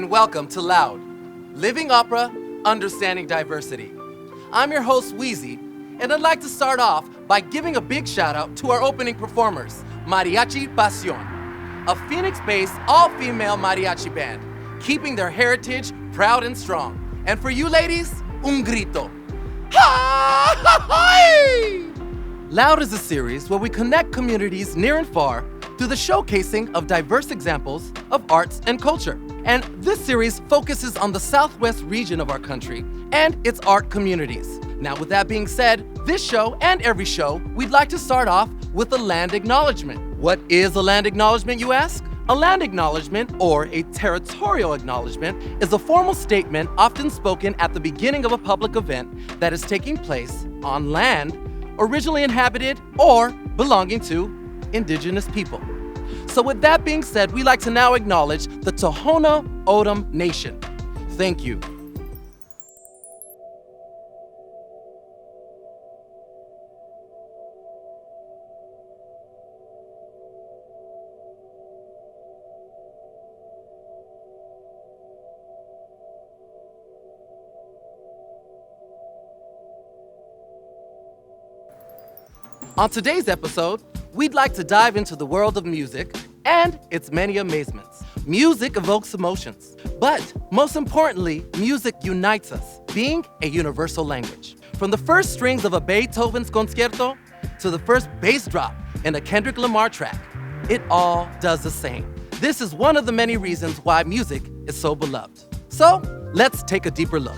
and welcome to Loud, Living Opera, Understanding Diversity. I'm your host, Weezy, and I'd like to start off by giving a big shout out to our opening performers, Mariachi Pasion, a Phoenix-based all-female mariachi band, keeping their heritage proud and strong. And for you ladies, un grito. Hi! Loud is a series where we connect communities near and far through the showcasing of diverse examples of arts and culture. And this series focuses on the southwest region of our country and its art communities. Now, with that being said, this show and every show, we'd like to start off with a land acknowledgement. What is a land acknowledgement, you ask? A land acknowledgement, or a territorial acknowledgement, is a formal statement often spoken at the beginning of a public event that is taking place on land originally inhabited or belonging to indigenous people. So with that being said, we'd like to now acknowledge the Tohono O'odham Nation. Thank you. On today's episode, we'd like to dive into the world of music and its many amazements. Music evokes emotions, but most importantly, music unites us, being a universal language. From the first strings of a Beethoven's concerto to the first bass drop in a Kendrick Lamar track, it all does the same. This is one of the many reasons why music is so beloved. So, let's take a deeper look.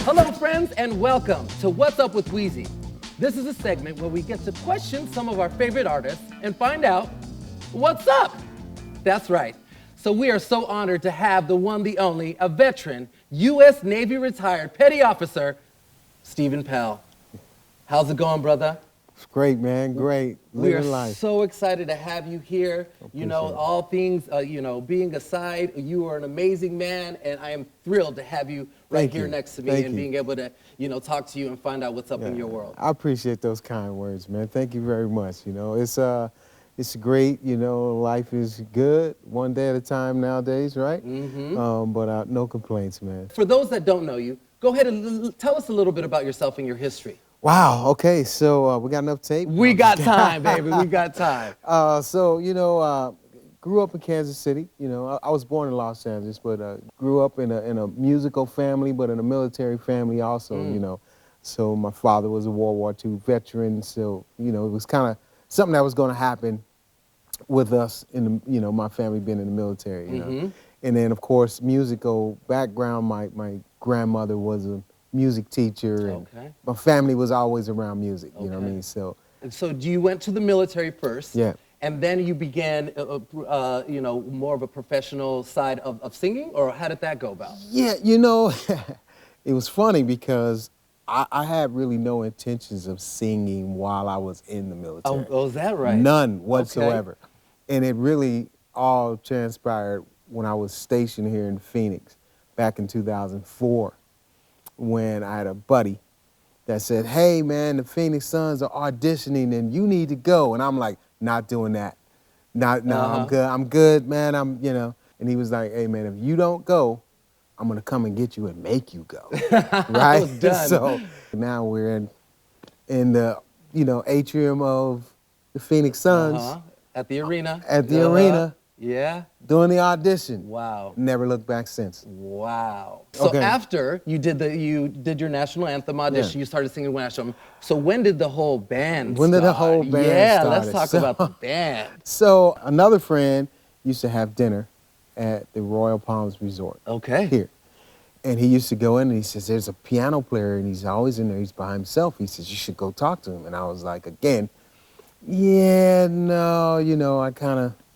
Hello, friends, and welcome to What's Up with Weezy. This is a segment where we get to question some of our favorite artists and find out what's up. That's right. So we are so honored to have the one, the only, a veteran, U.S. Navy retired petty officer, Stephen Powell. How's it going, brother? It's great, man. Great. Living life. We are so excited to have you here. You know, all things, being aside, you are an amazing man, and I am thrilled to have you right here next to me and being able to, talk to you and find out what's up in your world. I appreciate those kind words, man. Thank you very much. It's great. Life is good, one day at a time nowadays, right? Mm-hmm. But no complaints, man. For those that don't know you, go ahead and tell us a little bit about yourself and your history. Wow, okay, so we got enough tape? We got time, baby, we got time. Grew up in Kansas City. I was born in Los Angeles, but grew up in a musical family, but in a military family also, So my father was a World War II veteran, so, it was kind of something that was going to happen with us in the, my family being in the military, Mm-hmm. And then, of course, musical background, my grandmother was a music teacher, and my family was always around music, you know what I mean? So you went to the military first, yeah, and then you began, more of a professional side of singing, or how did that go about? Yeah, it was funny because I had really no intentions of singing while I was in the military. Oh, is that right? None whatsoever. Okay. And it really all transpired when I was stationed here in Phoenix back in 2004. When I had a buddy that said, hey, man, the Phoenix Suns are auditioning and you need to go. And I'm like, not doing that. I'm good, man. And he was like, hey, man, if you don't go, I'm going to come and get you and make you go. Right? Done. So now we're in the, atrium of the Phoenix Suns. At the arena. At the arena. Yeah. Doing the audition. Wow. Never looked back since. Wow. So after you did your national anthem audition, you started singing national anthem. So when did the whole band start? The whole band started? let's talk about the band. So another friend used to have dinner at the Royal Palms Resort. Okay. Here. And he used to go in and he says, there's a piano player and he's always in there, he's by himself. He says, you should go talk to him. And I was like, again, yeah, no,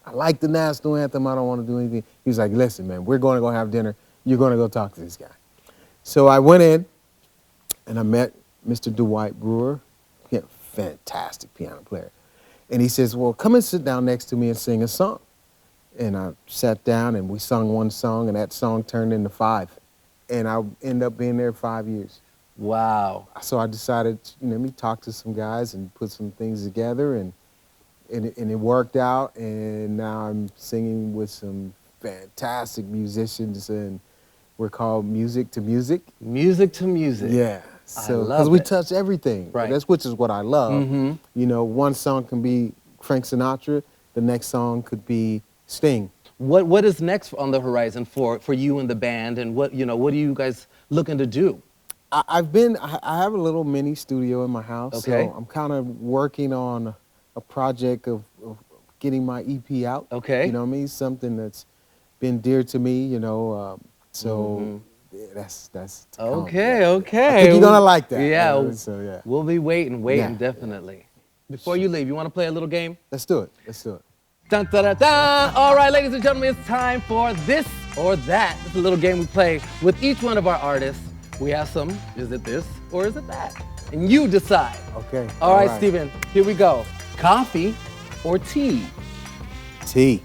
I like the national anthem. I don't want to do anything. He was like, listen, man, we're going to go have dinner. You're going to go talk to this guy. So I went in and I met Mr. Dwight Brewer, fantastic piano player. And he says, well, come and sit down next to me and sing a song. And I sat down and we sung one song and that song turned into 5. And I ended up being there 5 years. Wow. So I decided, let me talk to some guys and put some things together and it worked out, and now I'm singing with some fantastic musicians, and we're called Music to Music. Music to music. Yeah. I So, love because we it. touch everything. Right. That's which is what I love. Mm-hmm. You know, one song can be Frank Sinatra, the next song could be Sting. What is next on the horizon for you and the band, and what are you guys looking to do? I have a little mini studio in my house, Okay. so I'm kind of working on a project of getting my EP out. Okay. You know what I mean? Something that's been dear to me, so yeah, that's to come. Okay, Yeah. okay. I think you're gonna like that. Yeah. So yeah. We'll be waiting, Yeah. definitely. Before you leave, you want to play a little game? Let's do it. Let's do it. Dun, dun, dun, dun. All right, ladies and gentlemen, it's time for this or that. It's a little game we play with each one of our artists. We ask them, is it this or is it that? And you decide. Okay. All right, Steven, here we go. Coffee or tea? Tea.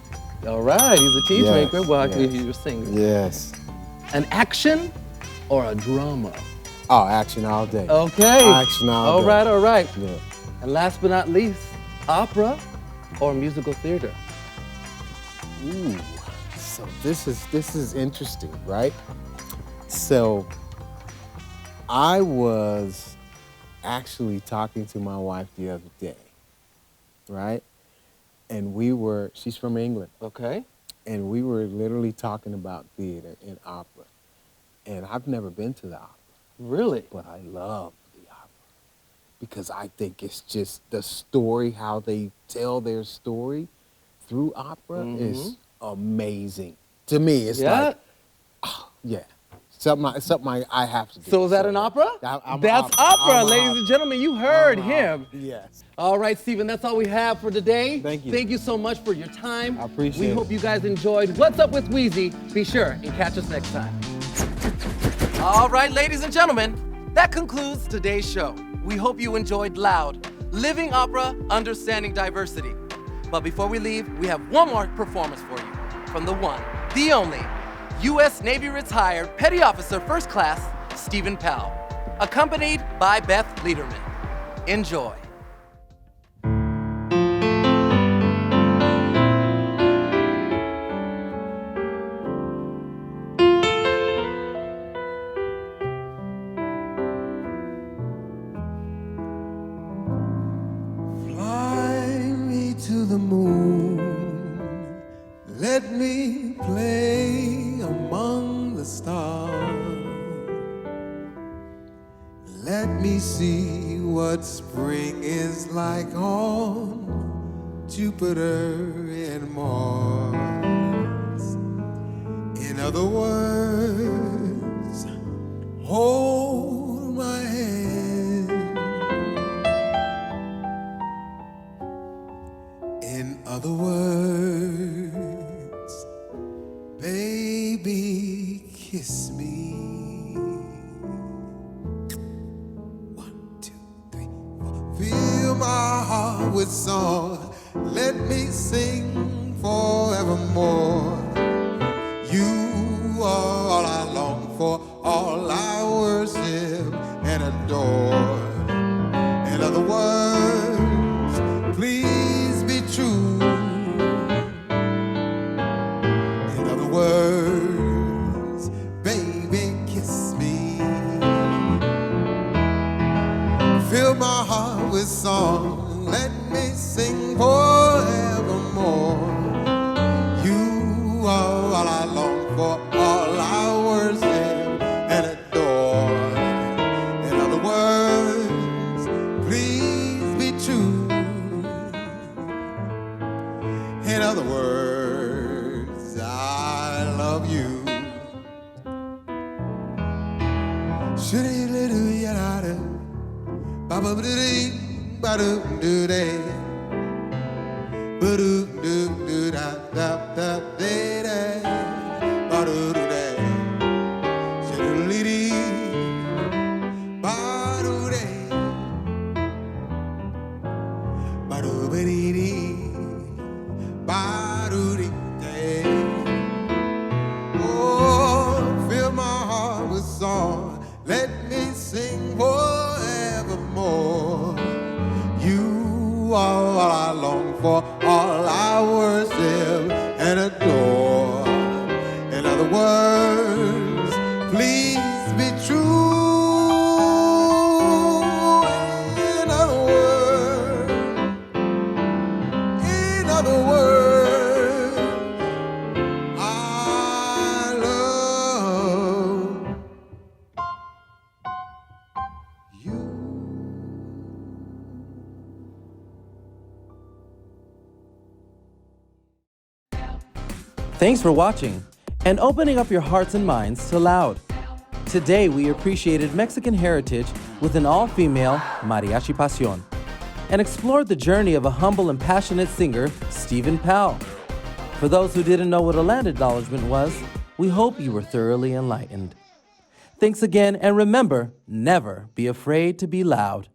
All right, he's a tea Yes, drinker. Well, actually, yes. he's a singer. Yes. An action or a drama? Oh, action all day. Okay. Action all day. All right. Yeah. And last but not least, opera or musical theater? Ooh. So this is interesting, right? So I was actually talking to my wife the other day, right? And she's from England, Okay. and we were literally talking about theater and opera. And I've never been to the opera, Really? but I love the opera because I think it's just the story, how they tell their story through opera is amazing. To me, it's like, yeah, something I have to do. So is that an opera? That's opera, ladies and gentlemen. You heard him. Yes. All right, Steven, that's all we have for today. Thank you. Thank you so much for your time. I appreciate it. We hope you guys enjoyed What's Up with Weezy. Be sure and catch us next time. All right, ladies and gentlemen, that concludes today's show. We hope you enjoyed Loud, Living Opera, Understanding Diversity. But before we leave, we have one more performance for you from the one, the only, U.S. Navy retired Petty Officer First Class Stephen Powell, accompanied by Beth Lederman. Enjoy. Fly me to the moon, let me play among the stars. Let me see what spring is like on Jupiter and Mars. In other words, hold my hand. In other words, baby, kiss me. 1, 2, 3, 4. Fill my heart with song. Let me sing forevermore. You are all I long for, all I worship and adore. In other words, please be true. In other words, baby, kiss me. Fill my heart with song, let me sing forevermore. You are all I long for, all I worship and adore. In other words, please be true. In other words, I love you. Shoo-dee-dee-doo-ya-da-da, ba-ba-ba-dee, ba-doo-doo-day, ba-doo-doo-doo-da-da-da-dee-day, ba-doo-doo-day, shoo-dee-dee-dee, ba-doo-day, ba-doo-ba-dee-dee, ba-doo-dee-day. Oh, fill my heart with song. Let me sing forevermore. You are all I long for, all I worship and adore. Thanks for watching and opening up your hearts and minds to Loud. Today we appreciated Mexican heritage with an all-female Mariachi Pasion and explored the journey of a humble and passionate singer, Stephen Powell. For those who didn't know what a land acknowledgement was, we hope you were thoroughly enlightened. Thanks again, and remember, never be afraid to be loud.